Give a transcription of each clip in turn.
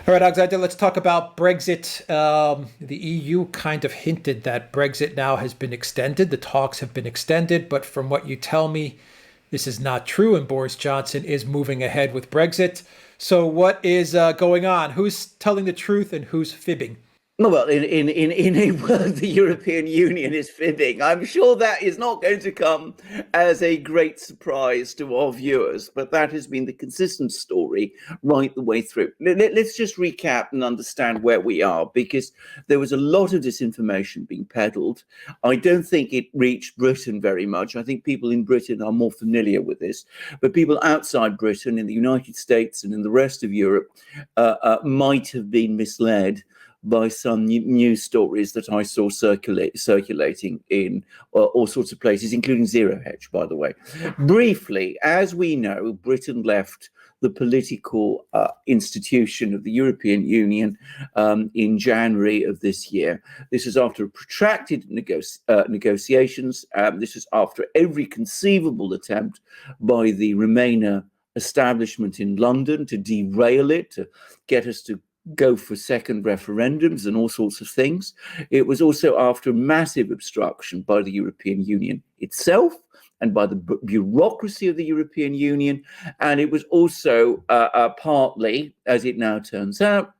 All right, Alexander, let's talk about Brexit. The EU kind of hinted that Brexit now has been extended. The talks have been extended, but from what you tell me, this is not true, and Boris Johnson is moving ahead with Brexit. So, what is going on? Who's telling the truth and who's fibbing? Well, in a word, the European Union is fibbing. I'm sure that is not going to come as a great surprise to our viewers, but that has been the consistent story right the way through. Let's just recap and understand where we are, because there was a lot of disinformation being peddled. I don't think it reached Britain very much. I think people in Britain are more familiar with this, but people outside Britain, in the United States and in the rest of Europe, might have been misled by some news stories that I saw circulating in all sorts of places, including Zero Hedge, by the way. Briefly, as we know, Britain left the political institution of the European Union in January of this year. This is after protracted negotiations. This is after every conceivable attempt by the Remainer establishment in London to derail it, to get us to go for second referendums and all sorts of things. It was also after massive obstruction by the European Union itself and by the bureaucracy of the European Union. And it was also partly, as it now turns out,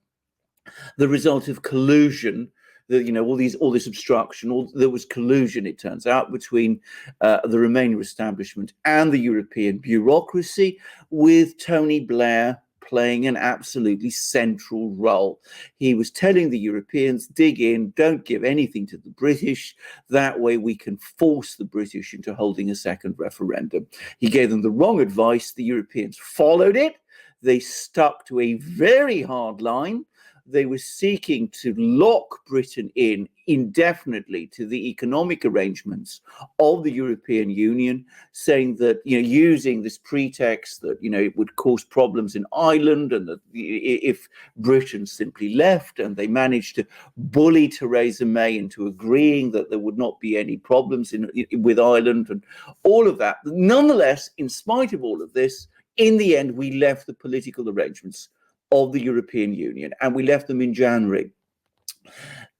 the result of collusion. All this obstruction. There was collusion, it turns out, between the Remainer establishment and the European bureaucracy, with Tony Blair playing an absolutely central role. He was telling the Europeans, dig in, don't give anything to the British. That way we can force the British into holding a second referendum. He gave them the wrong advice. The Europeans followed it. They stuck to a very hard line. They were seeking to lock Britain in indefinitely to the economic arrangements of the European Union, saying that, using this pretext that, it would cause problems in Ireland, and that if Britain simply left, and they managed to bully Theresa May into agreeing that there would not be any problems with Ireland and all of that. Nonetheless, in spite of all of this, in the end, we left the political arrangements of the European Union, and we left them in January.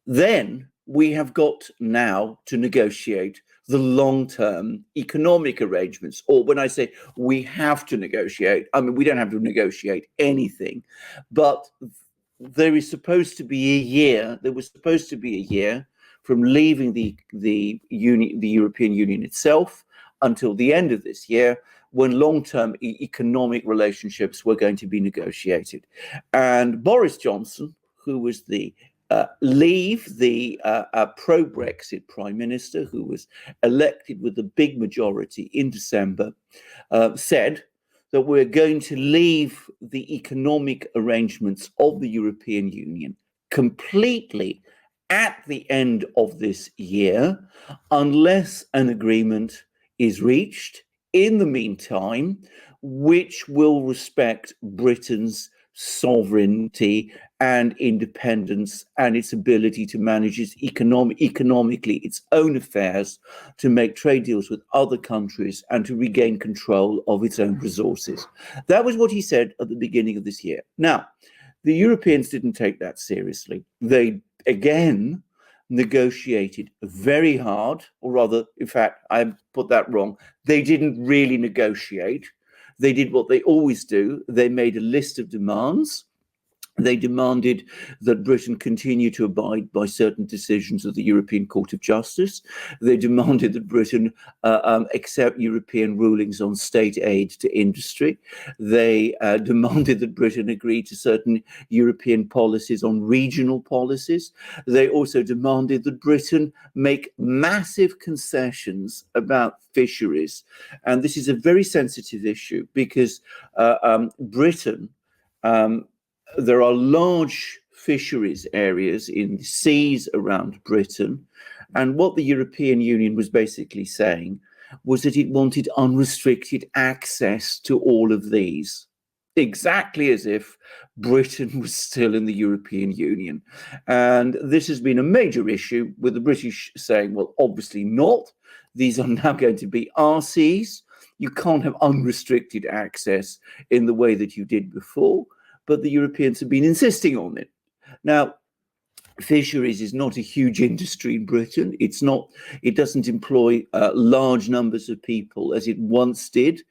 Then we have got now to negotiate the long-term economic arrangements. Or when I say we have to negotiate, I mean, we don't have to negotiate anything, but there was supposed to be a year from leaving the European Union itself until the end of this year, when long-term economic relationships were going to be negotiated. And Boris Johnson, who was the pro-Brexit Prime Minister, who was elected with a big majority in December, said that we're going to leave the economic arrangements of the European Union completely at the end of this year, unless an agreement is reached in the meantime, which will respect Britain's sovereignty and independence and its ability to manage its economically its own affairs, to make trade deals with other countries, and to regain control of its own resources. That was what he said at the beginning of this year. Now, the Europeans didn't take that seriously. They again negotiated very hard, or rather, in fact, I put that wrong. They didn't really negotiate. They did what they always do. They made a list of demands. They demanded that Britain continue to abide by certain decisions of the European Court of Justice. They demanded that Britain accept European rulings on state aid to industry. They demanded that Britain agree to certain European policies on regional policies. They also demanded that Britain make massive concessions about fisheries. And this is a very sensitive issue, because Britain, there are large fisheries areas in the seas around Britain. And what the European Union was basically saying was that it wanted unrestricted access to all of these, exactly as if Britain was still in the European Union. And this has been a major issue, with the British saying, well, obviously not. These are now going to be our seas. You can't have unrestricted access in the way that you did before. but the Europeans have been insisting on it. Now, fisheries is not a huge industry in Britain. It doesn't employ large numbers of people as it once did,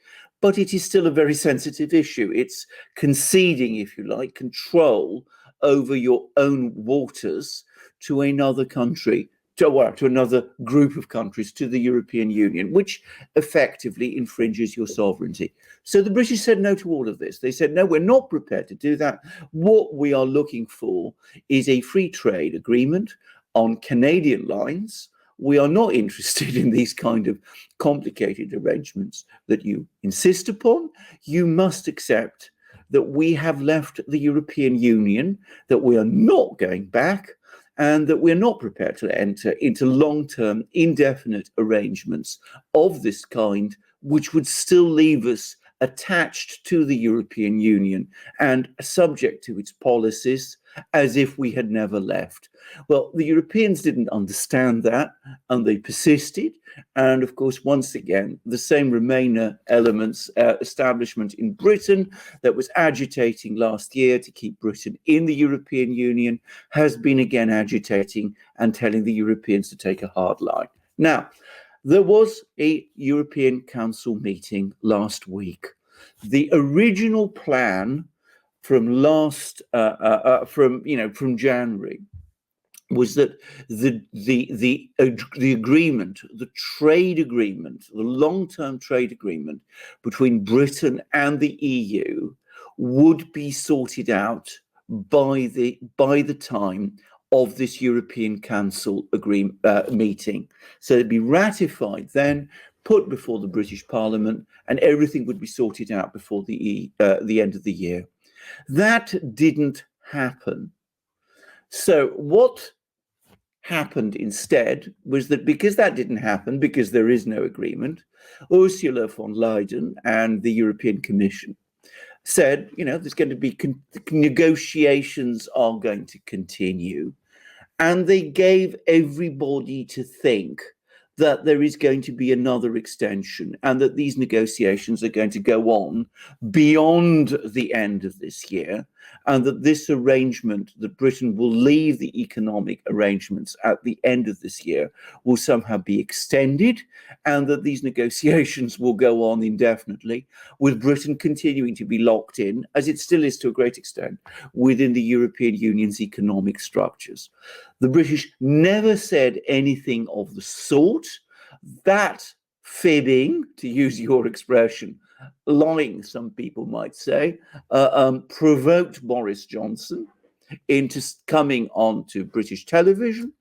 but it is still a very sensitive issue. It's conceding, if you like, control over your own waters to another country, to another group of countries, to the European Union, which effectively infringes your sovereignty. So the British said no to all of this. They said, no, we're not prepared to do that. What we are looking for is a free trade agreement on Canadian lines. We are not interested in these kind of complicated arrangements that you insist upon. You must accept that we have left the European Union, that we are not going back, and that we're not prepared to enter into long-term, indefinite arrangements of this kind, which would still leave us attached to the European Union and subject to its policies as if we had never left. Well, the Europeans didn't understand that, and they persisted. And of course, once again, the same Remainer elements establishment in Britain that was agitating last year to keep Britain in the European Union has been again agitating and telling the Europeans to take a hard line. Now, there was a European Council meeting last week. The original plan from from January was that the agreement, the trade agreement, the long-term trade agreement between Britain and the EU would be sorted out by the time of this European Council meeting. So it'd be ratified then, put before the British Parliament, and everything would be sorted out before the end of the year. That didn't happen. So what happened instead was that because that didn't happen, because there is no agreement, Ursula von der Leyen and the European Commission said, there's going to be negotiations are going to continue. And they gave everybody to think that there is going to be another extension and that these negotiations are going to go on beyond the end of this year, and that this arrangement, that Britain will leave the economic arrangements at the end of this year, will somehow be extended, and that these negotiations will go on indefinitely, with Britain continuing to be locked in, as it still is to a great extent, within the European Union's economic structures. The British never said anything of the sort. That fibbing, to use your expression, lying, some people might say, provoked Boris Johnson into coming on to British television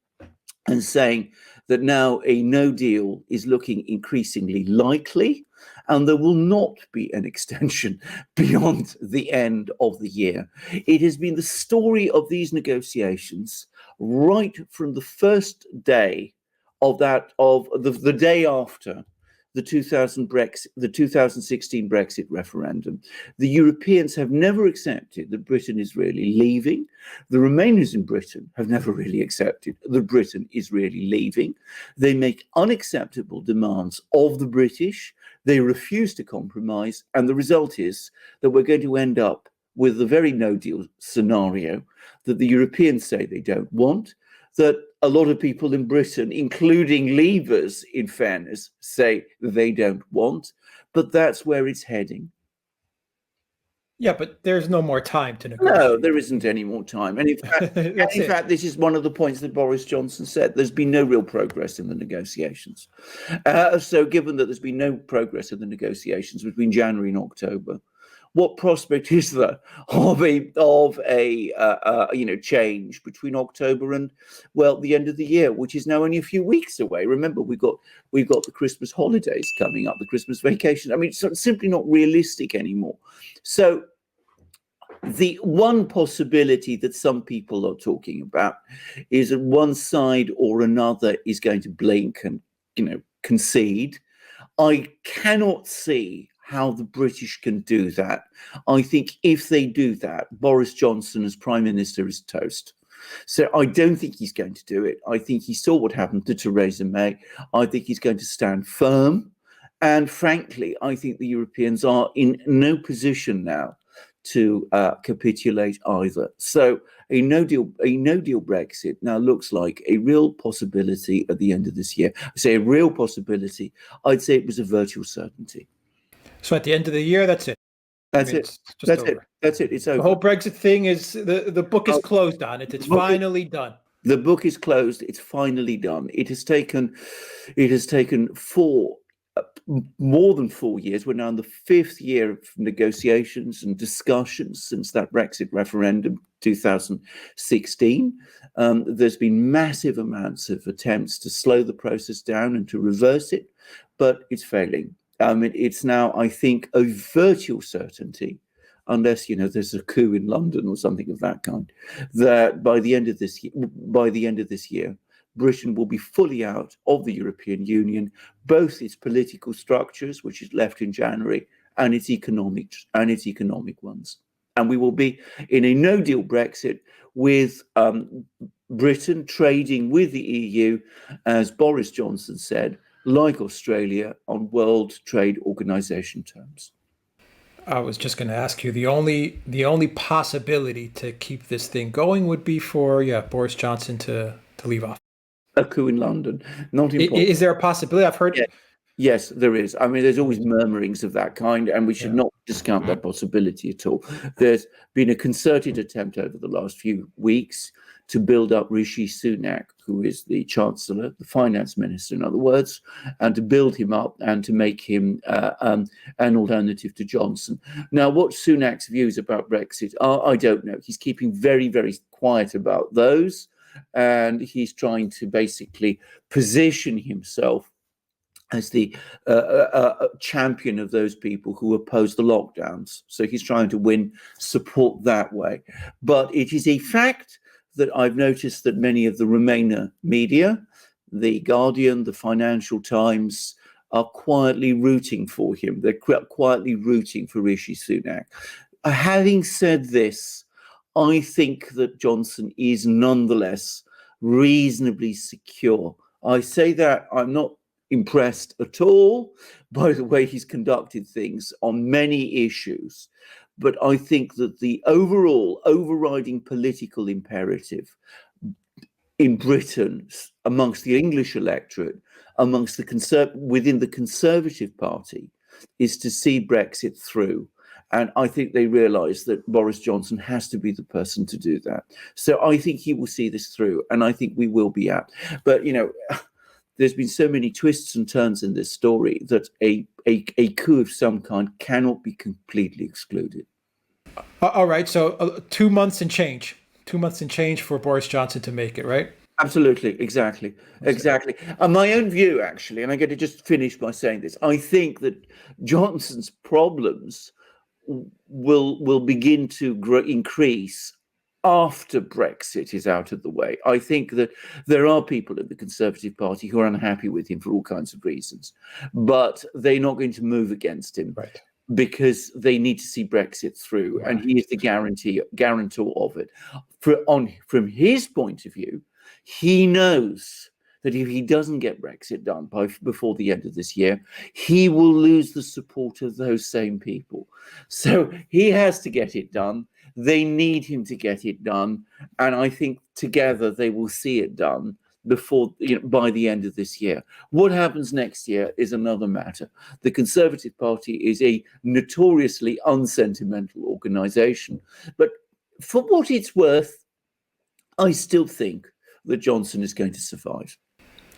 and saying that now a no deal is looking increasingly likely, and there will not be an extension beyond the end of the year. It has been the story of these negotiations right from the first day of the day after the 2016 Brexit referendum. The Europeans have never accepted that Britain is really leaving. The Remainers in Britain have never really accepted that Britain is really leaving. They make unacceptable demands of the British. They refuse to compromise. And the result is that we're going to end up with the very no-deal scenario that the Europeans say they don't want, that a lot of people in Britain, including leavers, in fairness, say they don't want, but that's where it's heading. Yeah, but there's no more time to negotiate. No, there isn't any more time. And in fact, this is one of the points that Boris Johnson said. There's been no real progress in the negotiations. So given that there's been no progress in the negotiations between January and October, what prospect is there of a change between October and, well, the end of the year, which is now only a few weeks away? Remember, we've got the Christmas holidays coming up, the Christmas vacation. I mean, it's simply not realistic anymore. So the one possibility that some people are talking about is that one side or another is going to blink and, concede. I cannot see how the British can do that. I think if they do that, Boris Johnson as Prime Minister is toast. So I don't think he's going to do it. I think he saw what happened to Theresa May. I think he's going to stand firm. And frankly, I think the Europeans are in no position now to capitulate either. So a no deal Brexit now looks like a real possibility at the end of this year. I say a real possibility. I'd say it was a virtual certainty. So at the end of the year, that's it. That's it. It's just That's over. it. That's it. It's over. The whole Brexit thing is the book is closed on it. It's finally done. The book is closed. It's finally done. It has taken more than 4 years. We're now in the 5th year of negotiations and discussions since that Brexit referendum 2016. There's been massive amounts of attempts to slow the process down and to reverse it, but it's failing. It's now, I think, a virtual certainty, unless there's a coup in London or something of that kind, that by the end of this year, Britain will be fully out of the European Union, both its political structures, which is left in January, and its economic ones. And we will be in a no-deal Brexit with Britain trading with the EU, as Boris Johnson said, like Australia, on World Trade Organization terms. I was just going to ask you, the only possibility to keep this thing going would be for Boris Johnson to leave off. A coup in London, not important. Is there a possibility? I've heard. Yes, there is. I mean, there's always murmurings of that kind, and we should not discount that possibility at all. There's been a concerted attempt over the last few weeks to build up Rishi Sunak, who is the Chancellor, the Finance Minister, in other words, and to build him up and to make him an alternative to Johnson. Now, what Sunak's views about Brexit are, I don't know. He's keeping very, very quiet about those, and he's trying to basically position himself as the champion of those people who oppose the lockdowns. So he's trying to win support that way. But it is a fact that I've noticed that many of the Remainer media, the Guardian, the Financial Times, are quietly rooting for him. They're quietly rooting for Rishi Sunak. Having said this, I think that Johnson is nonetheless reasonably secure. I say that I'm not impressed at all by the way he's conducted things on many issues. But I think that the overall overriding political imperative in Britain, amongst the English electorate, amongst within the Conservative Party, is to see Brexit through. And I think they realise that Boris Johnson has to be the person to do that. So I think he will see this through, and I think we will be out. But there's been so many twists and turns in this story that a coup of some kind cannot be completely excluded. All right, so 2 months and change. 2 months and change for Boris Johnson to make it, right? Absolutely, exactly. And my own view, actually, and I'm going to just finish by saying this, I think that Johnson's problems will begin to increase after Brexit is out of the way. I think that there are people in the Conservative Party who are unhappy with him for all kinds of reasons, but they're not going to move against him. Right. Because they need to see Brexit through, and he is the guarantor of it. From his point of view, he knows that if he doesn't get Brexit done before the end of this year, he will lose the support of those same people. So he has to get it done. They need him to get it done, and I think together they will see it done by the end of this year. What happens next year is another matter. The Conservative Party is a notoriously unsentimental organisation, but for what it's worth, I still think that Johnson is going to survive.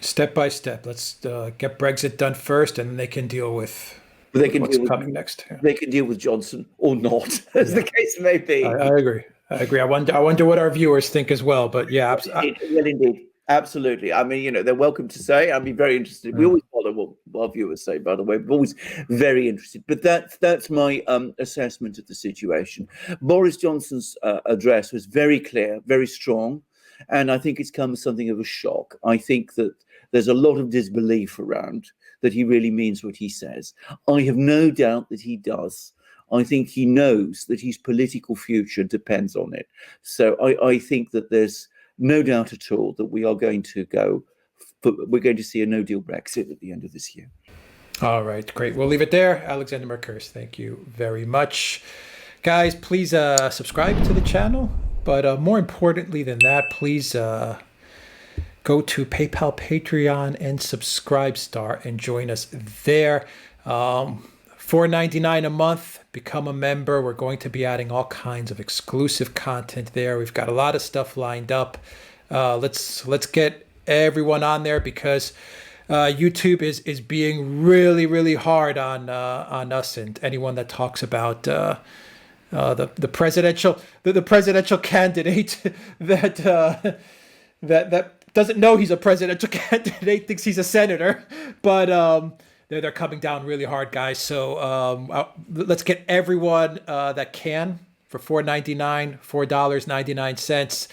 Step by step. Let's get Brexit done first, and then they can deal with what's coming next. Yeah. They can deal with Johnson or not, as the case may be. I agree. I wonder what our viewers think as well. But yeah, well, indeed. Absolutely. I mean, they're welcome to say. I'd be very interested. We always follow what our viewers say, by the way. We're always very interested. But that's my assessment of the situation. Boris Johnson's address was very clear, very strong, and I think it's come as something of a shock. I think that there's a lot of disbelief around that he really means what he says. I have no doubt that he does. I think he knows that his political future depends on it. So I think that there's no doubt at all that we're going to see a no-deal Brexit at the end of this year. All right, great. We'll leave it there. Alexander Mercurs, thank you very much. Guys, please subscribe to the channel. But more importantly than that, please go to PayPal, Patreon, and Subscribestar and join us there. $4.99 a month. Become a member. We're going to be adding all kinds of exclusive content there. We've got a lot of stuff lined up. Let's get everyone on there because YouTube is being really hard on us and anyone that talks about the presidential candidate that doesn't know he's a presidential candidate, thinks he's a senator, but they're coming down really hard, guys. So let's get everyone that can for $4.99.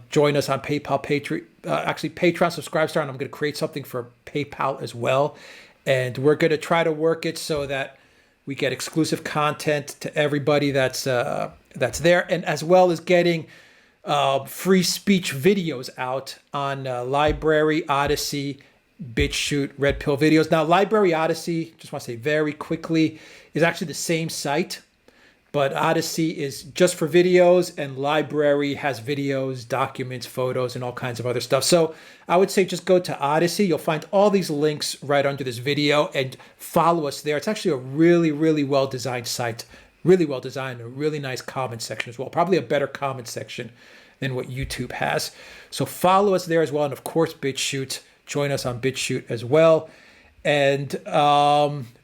Join us on PayPal, Patreon, Subscribestar, and I'm going to create something for PayPal as well. And we're going to try to work it so that we get exclusive content to everybody that's there, and as well as getting free speech videos out on LBRY, ODYSEE, BitChute, Red Pill Videos. Now, LBRY, ODYSEE, just want to say very quickly, is actually the same site, but ODYSEE is just for videos, and LBRY has videos, documents, photos, and all kinds of other stuff. So I would say just go to ODYSEE. You'll find all these links right under this video and follow us there. It's actually a really well-designed site, really well-designed, a really nice comment section as well. Probably a better comment section than what YouTube has. So follow us there as well. And of course, BitChute. Join us on BitChute as well. And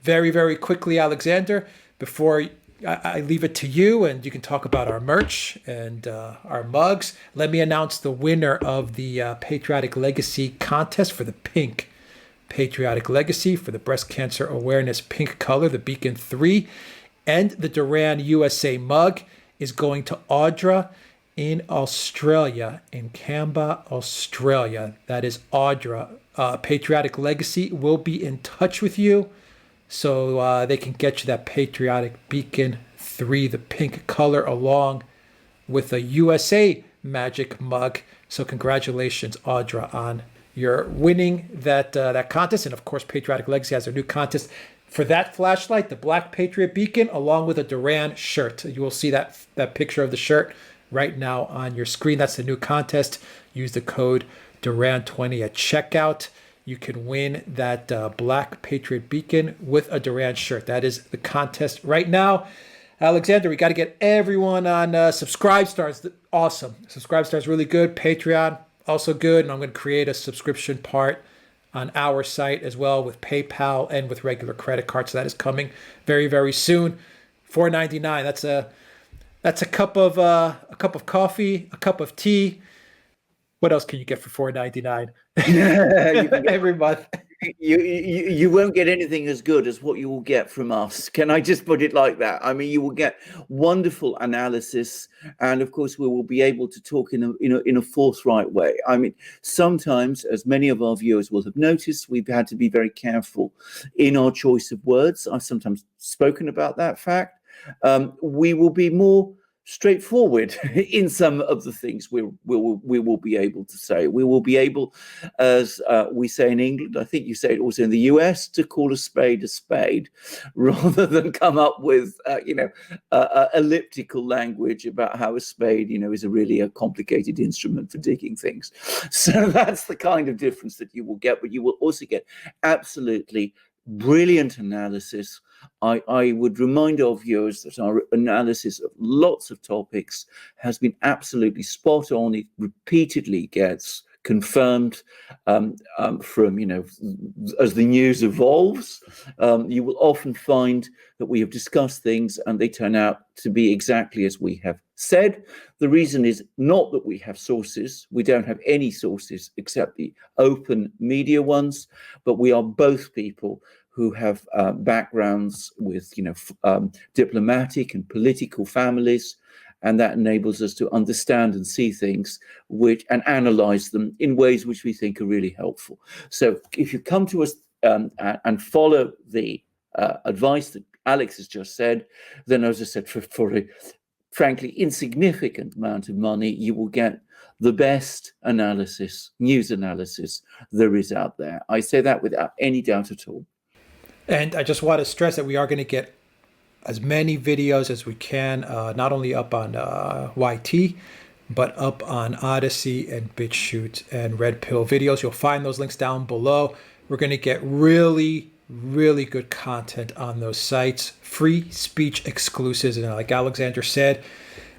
very quickly, Alexander, before I leave it to you and you can talk about our merch and our mugs, let me announce the winner of the Patriotic Legacy contest for the pink Patriotic Legacy for the breast cancer awareness pink color, the Beacon 3, and the Duran USA mug is going to Audra in Australia, in Canberra, Australia. That is Audra. Patriotic Legacy will be in touch with you so they can get you that Patriotic Beacon 3, the pink color, along with a USA Magic mug. So congratulations, Audra, on your winning that contest. And of course, Patriotic Legacy has their new contest for that flashlight, the Black Patriot Beacon, along with a Duran shirt. You will see that picture of the shirt right now on your screen. That's the new contest. Use the code Duran20 at checkout. You can win that Black Patriot Beacon with a Duran shirt. That is the contest right now. Alexander, we got to get everyone on Subscribestar. Awesome. Subscribestar is really good. Patreon, also good. And I'm going to create a subscription part on our site as well with PayPal and with regular credit cards. So that is coming very soon. $4.99. That's a cup of coffee, a cup of tea. What else can you get for $4.99 every month? You won't get anything as good as what you will get from us. Can I just put it like that? I mean, you will get wonderful analysis, and of course, we will be able to talk in a forthright way. I mean, sometimes, as many of our viewers will have noticed, we've had to be very careful in our choice of words. I've sometimes spoken about that fact. We will be more straightforward in some of the things we will be able to say. We will be able, as we say in England, I think you say it also in the US, to call a spade, rather than come up with elliptical language about how a spade is a complicated instrument for digging things. So that's the kind of difference that you will get, but you will also get absolutely brilliant analysis. I would remind our viewers that our analysis of lots of topics has been absolutely spot on. It repeatedly gets confirmed from, as the news evolves. You will often find that we have discussed things and they turn out to be exactly as we have said. The reason is not that we have sources. We don't have any sources except the open media ones, but we are both people who have backgrounds with, diplomatic and political families, and that enables us to understand and see things and analyze them in ways which we think are really helpful. So if you come to us and follow the advice that Alex has just said, then as I said, for a frankly insignificant amount of money, you will get the best analysis, news analysis there is out there. I say that without any doubt at all. And I just want to stress that we are going to get as many videos as we can, not only up on YT, but up on ODYSEE and BitChute and Red Pill videos. You'll find those links down below. We're going to get really, really good content on those sites, free speech exclusives. And like Alexander said,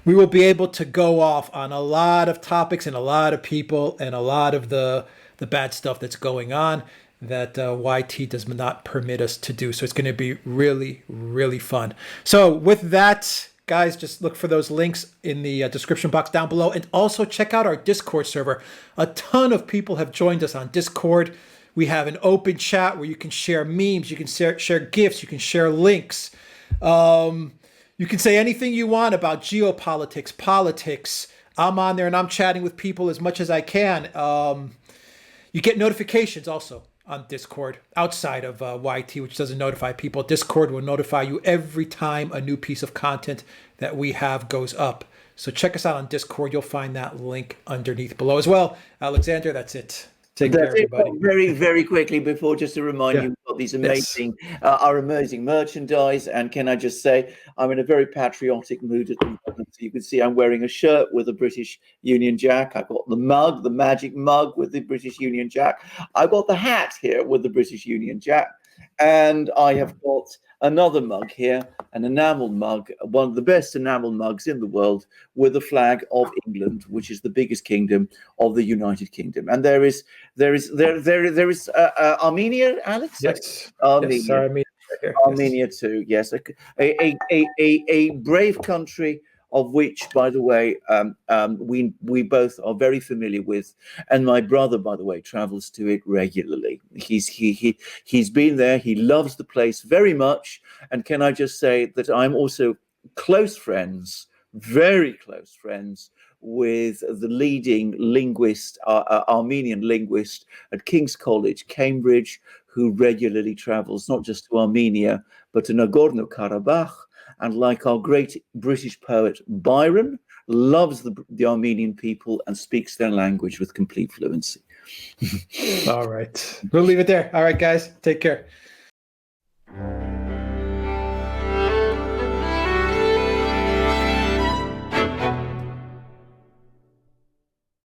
we will be able to go off on a lot of topics and a lot of people and a lot of the bad stuff that's going on that YT does not permit us to do. So it's going to be really, really fun. So with that, guys, just look for those links in the description box down below. And also check out our Discord server. A ton of people have joined us on Discord. We have an open chat where you can share memes, you can share GIFs, you can share links. You can say anything you want about geopolitics, politics. I'm on there and I'm chatting with people as much as I can. You get notifications also on Discord outside of YT, which doesn't notify people. Discord will notify you every time a new piece of content that we have goes up. So check us out on Discord. You'll find that link underneath below as well. Alexander, that's it. Take care, everybody. Very, very quickly before, just to remind you, we've got these amazing, our amazing merchandise. And can I just say, I'm in a very patriotic mood at the moment. So you can see I'm wearing a shirt with a British Union Jack. I've got the mug, the magic mug with the British Union Jack. I've got the hat here with the British Union Jack. And I have got another mug here, an enameled mug, one of the best enameled mugs in the world, with the flag of England, which is the biggest kingdom of the United Kingdom. And there is Armenia, Alex. Yes, Armenia. Yes, Armenia. Armenia too. Yes, a brave country, of which, by the way, we both are very familiar with, and my brother, by the way, travels to it regularly. He's been there. He loves the place very much. And can I just say that I'm also close friends, very close friends, with the leading linguist, Armenian linguist at King's College, Cambridge, who regularly travels not just to Armenia but to Nagorno-Karabakh. And like our great British poet Byron, loves the Armenian people and speaks their language with complete fluency. All right. We'll leave it there. All right, guys. Take care.